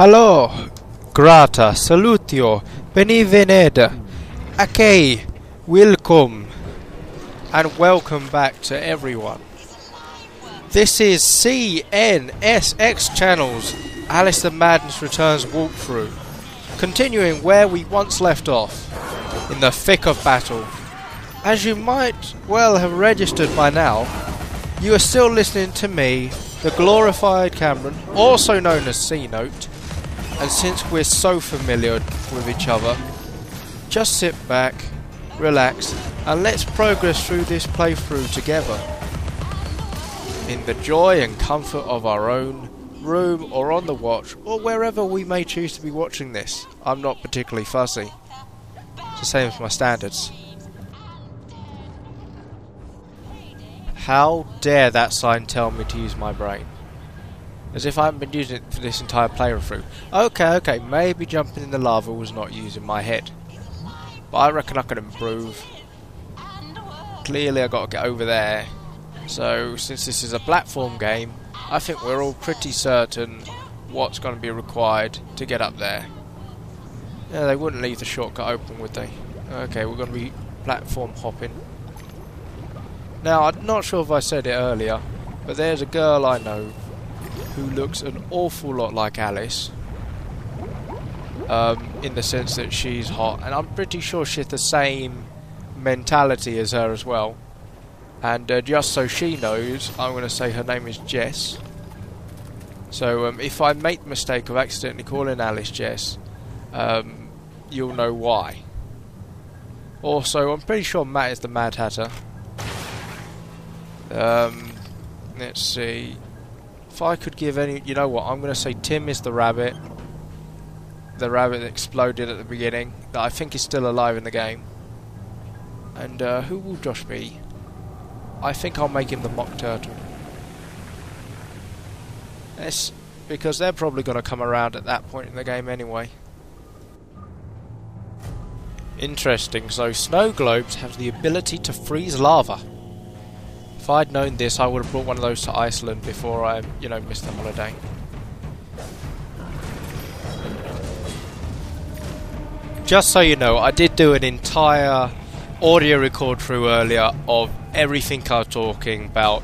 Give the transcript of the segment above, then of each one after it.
Hello, grata, salutio, benvenida, okay, welcome, and welcome back to everyone. This is CNSX Channel's Alice the Madness Returns walkthrough, continuing where we once left off, in the thick of battle. As you might well have registered by now, you are still listening to me, the glorified Cameron, also known as C-Note, and since we're so familiar with each other, just sit back, relax, and let's progress through this playthrough together, in the joy and comfort of our own room or on the watch, or wherever we may choose to be watching this. I'm not particularly fussy. It's the same as my standards. How dare that sign tell me to use my brain? As if I haven't been using it for this entire playthrough. Okay, maybe jumping in the lava was not using my head. But I reckon I can improve. Clearly I got to get over there. So, since this is a platform game, I think we're all pretty certain what's going to be required to get up there. Yeah, they wouldn't leave the shortcut open, would they? Okay, we're going to be platform hopping. Now, I'm not sure if I said it earlier, but there's a girl I know who looks an awful lot like Alice, in the sense that she's hot, and I'm pretty sure she's the same mentality as her as well. And just so she knows, I'm going to say her name is Jess. So if I make the mistake of accidentally calling Alice Jess, you'll know why. Also, I'm pretty sure Matt is the Mad Hatter. Let's see. If I could give any... You know what? I'm going to say Tim is the rabbit. The rabbit that exploded at the beginning. That I think is still alive in the game. And who will Josh be? I think I'll make him the Mock Turtle. Yes, because they're probably going to come around at that point in the game anyway. Interesting. So SnowGlobes have the ability to freeze lava. If I'd known this, I would have brought one of those to Iceland before I, missed the holiday. Just so you know, I did do an entire audio record through earlier of everything I was talking about,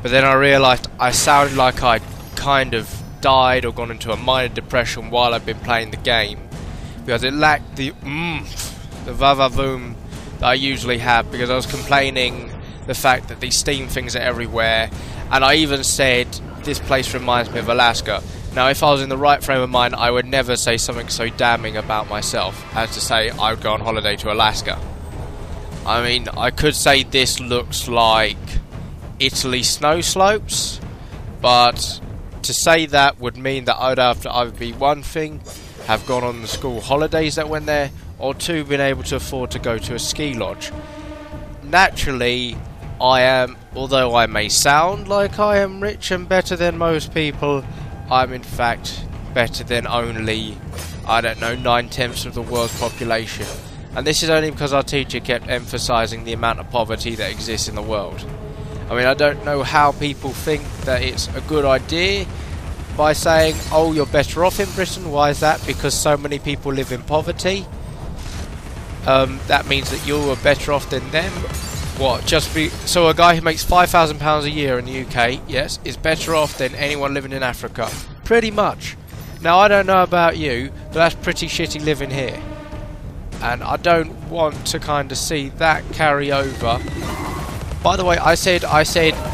but then I realised I sounded like I'd kind of died or gone into a minor depression while I've been playing the game, because it lacked the the va-va-voom that I usually have, because I was complaining the fact that these steam things are everywhere, and I even said this place reminds me of Alaska. Now, if I was in the right frame of mind, I would never say something so damning about myself as to say I would go on holiday to Alaska. I mean, I could say this looks like Italy snow slopes, but to say that would mean that I'd have to either be one thing, have gone on the school holidays that went there, or two, been able to afford to go to a ski lodge. Naturally, I am, although I may sound like I am rich and better than most people, I'm in fact better than only, 9/10 of the world's population. And this is only because our teacher kept emphasising the amount of poverty that exists in the world. I mean, I don't know how people think that it's a good idea by saying, oh, you're better off in Britain. Why is that? Because so many people live in poverty. That means that you are better off than them. What? So a guy who makes £5,000 a year in the UK, yes, is better off than anyone living in Africa. Pretty much. Now, I don't know about you, but that's pretty shitty living here. And I don't want to kind of see that carry over. By the way, I said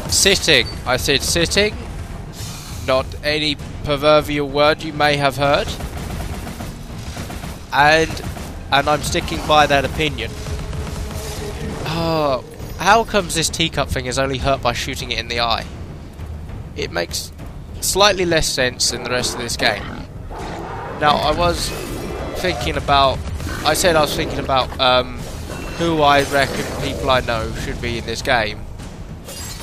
sitting. I said sitting. Not any proverbial word you may have heard. And I'm sticking by that opinion. Oh, how comes this teacup thing is only hurt by shooting it in the eye? It makes slightly less sense than the rest of this game. Now, I was thinking about who I reckon people I know should be in this game.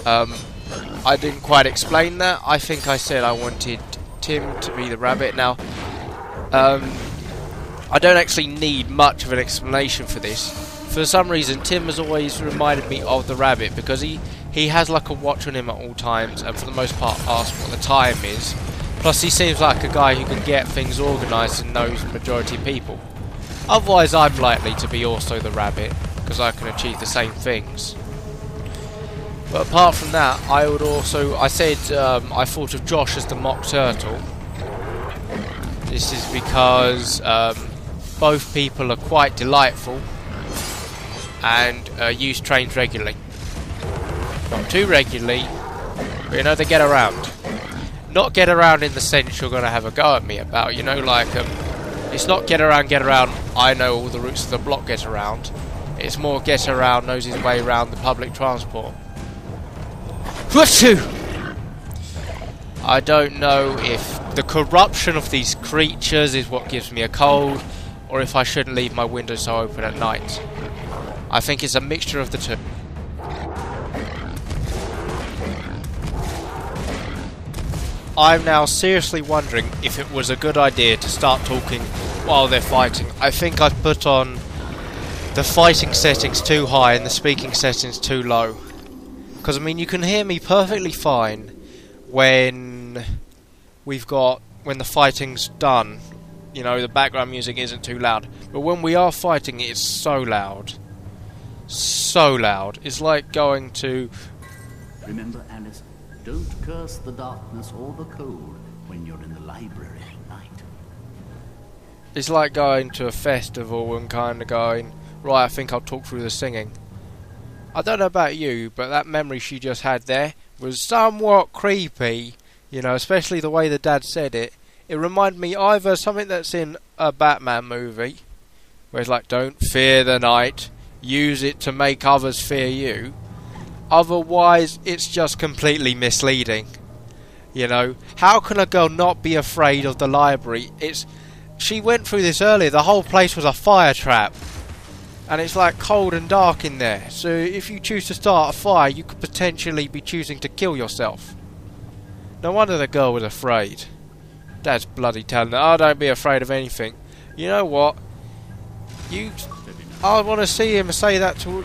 I didn't quite explain that. I think I said I wanted Tim to be the rabbit. Now, I don't actually need much of an explanation for this. For some reason, Tim has always reminded me of the rabbit, because he has like a watch on him at all times, and for the most part asks what the time is, Plus he seems like a guy who can get things organised and knows the majority of people. Otherwise I'm likely to be also the rabbit, because I can achieve the same things. But apart from that, I would also... I said I thought of Josh as the mock turtle. This is because both people are quite delightful and use trains regularly. Not too regularly, but you know, they get around. Not get around in the sense you're going to have a go at me about, you know, like, it's not get around, I know all the routes of the block get around. It's more get around, knows his way around the public transport. Whooshoo! I don't know if the corruption of these creatures is what gives me a cold, or if I shouldn't leave my window so open at night. I think it's a mixture of the two. I'm now seriously wondering if it was a good idea to start talking while they're fighting. I think I've put on the fighting settings too high and the speaking settings too low. Because, I mean, you can hear me perfectly fine when when the fighting's done. You know, the background music isn't too loud. But when we are fighting, it's so loud. So loud. It's like going to... Remember, Alice, don't curse the darkness or the cold when you're in the library at night. It's like going to a festival and kind of going, right, I think I'll talk through the singing. I don't know about you, but that memory she just had there was somewhat creepy, you know, especially the way the dad said it. It reminded me either something that's in a Batman movie, where it's like, don't fear the night, use it to make others fear you. Otherwise, it's just completely misleading. You know, how can a girl not be afraid of the library? She went through this earlier, the whole place was a fire trap. And it's like cold and dark in there. So if you choose to start a fire, you could potentially be choosing to kill yourself. No wonder the girl was afraid. Dad's bloody telling her, oh, don't be afraid of anything. You know what? I want to see him say that to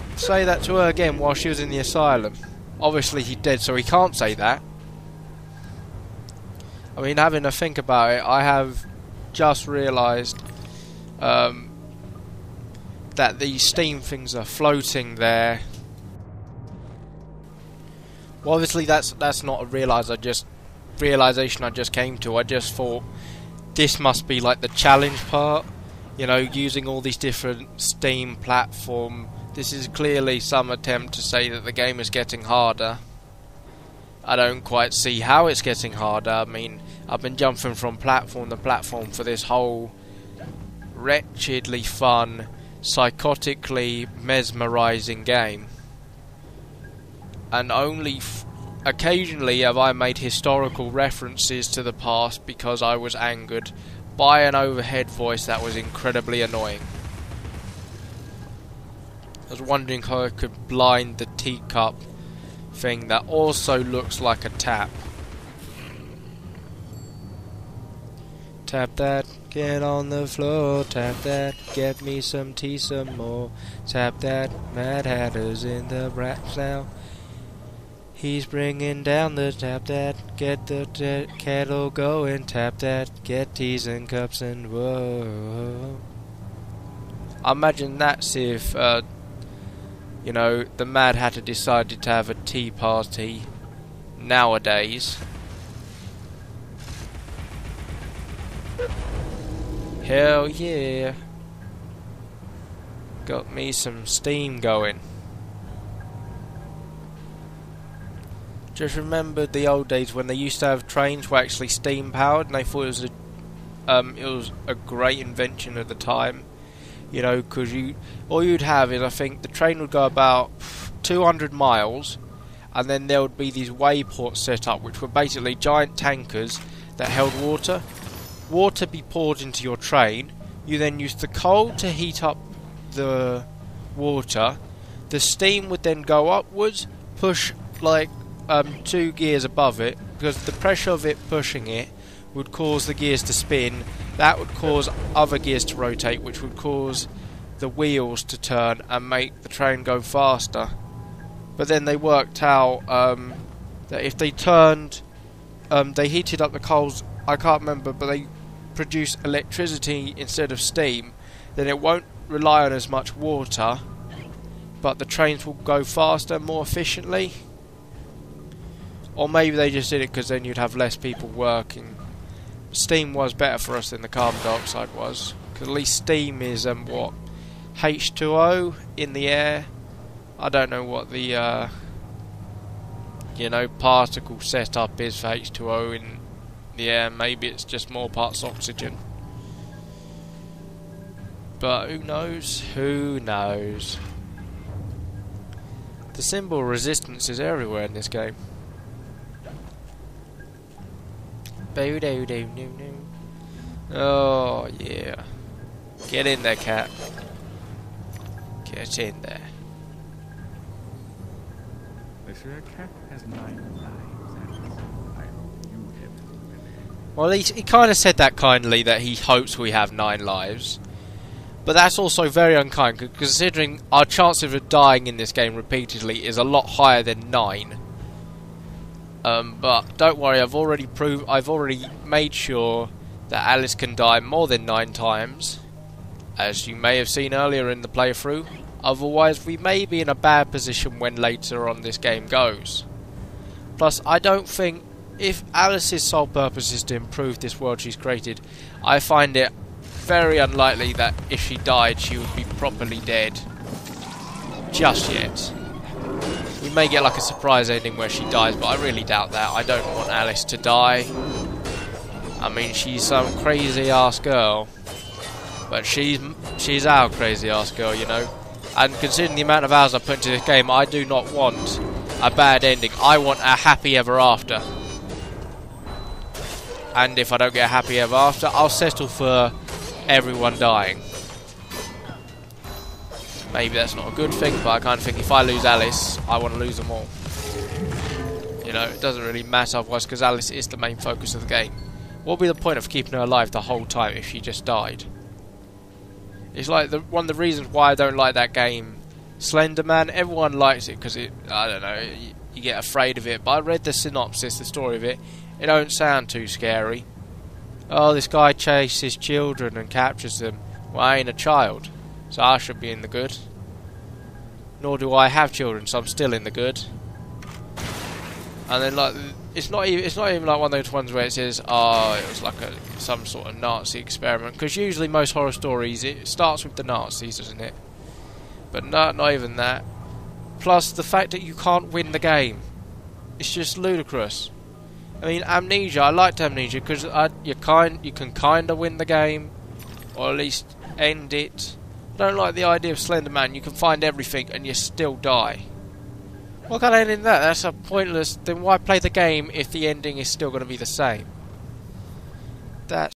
her again while she was in the asylum. Obviously he's dead, so he can't say that. I mean, having to think about it, I have just realised that these steam things are floating there. Well, obviously that's not a realisation I just came to. I just thought this must be like the challenge part. You know, using all these different Steam platform. This is clearly some attempt to say that the game is getting harder. I don't quite see how it's getting harder. I mean, I've been jumping from platform to platform for this whole wretchedly fun, psychotically mesmerising game. And only occasionally have I made historical references to the past because I was angered by an overhead voice that was incredibly annoying. I was wondering how I could blind the teacup thing that also looks like a tap. Tap that, get on the floor. Tap that, get me some tea some more. Tap that, Mad Hatter's in the rats now. He's bringing down the tap that, get the kettle going. Tap that, get teas and cups and whoa. I imagine that's if, you know, the Mad Hatter decided to have a tea party nowadays. Hell yeah. Got me some steam going. Just remembered the old days when they used to have trains were actually steam powered, and they thought it was a great invention at the time. You know, because all you'd have is, I think, the train would go about 200 miles, and then there would be these wayports set up, which were basically giant tankers that held water. Water be poured into your train. You then use the coal to heat up the water. The steam would then go upwards, push like 2 gears above it, because the pressure of it pushing it would cause the gears to spin. That would cause other gears to rotate, which would cause the wheels to turn and make the train go faster. But then they worked out that if they turned, they heated up the coals I can't remember, but they produce electricity instead of steam, then it won't rely on as much water, but the trains will go faster and more efficiently. Or maybe they just did it because then you'd have less people working. Steam was better for us than the carbon dioxide was, because at least steam is what, H2O in the air. I don't know what the particle setup is for H2O in the air. Maybe it's just more parts oxygen, but who knows? Who knows? The symbol resistance is everywhere in this game. Oh yeah, get in there, cat. Get in there. Monsieur Cat has 9 lives, and I hope you have. Well, he kind of said that kindly, that he hopes we have 9 lives. But that's also very unkind, considering our chance of dying in this game repeatedly is a lot higher than 9. But don't worry, I've already made sure that Alice can die more than 9 times, as you may have seen earlier in the playthrough. Otherwise, we may be in a bad position when later on this game goes. Plus, I don't think, if Alice's sole purpose is to improve this world she's created, I find it very unlikely that if she died, she would be properly dead just yet. We may get like a surprise ending where she dies, but I really doubt that. I don't want Alice to die. I mean, she's some crazy ass girl, but she's our crazy ass girl, you know. And considering the amount of hours I put into this game, I do not want a bad ending. I want a happy ever after. And if I don't get a happy ever after, I'll settle for everyone dying. Maybe that's not a good thing, but I kind of think if I lose Alice, I want to lose them all. You know, it doesn't really matter otherwise, because Alice is the main focus of the game. What would be the point of keeping her alive the whole time if she just died? It's like one of the reasons why I don't like that game, Slender Man. Everyone likes it because I don't know, you get afraid of it. But I read the synopsis, the story of it. It don't sound too scary. Oh, this guy chases children and captures them. Well, I ain't a child, so I should be in the good. Nor do I have children, so I'm still in the good. And then like, it's not even like one of those ones where it says, oh, it was like some sort of Nazi experiment. Because usually most horror stories, it starts with the Nazis, doesn't it? But not even that. Plus the fact that you can't win the game. It's just ludicrous. I mean, Amnesia, I liked Amnesia because you can kind of win the game, or at least end it. I don't like the idea of Slender Man. You can find everything and you still die. What kind of ending that? That's a pointless. Then why play the game if the ending is still going to be the same? That's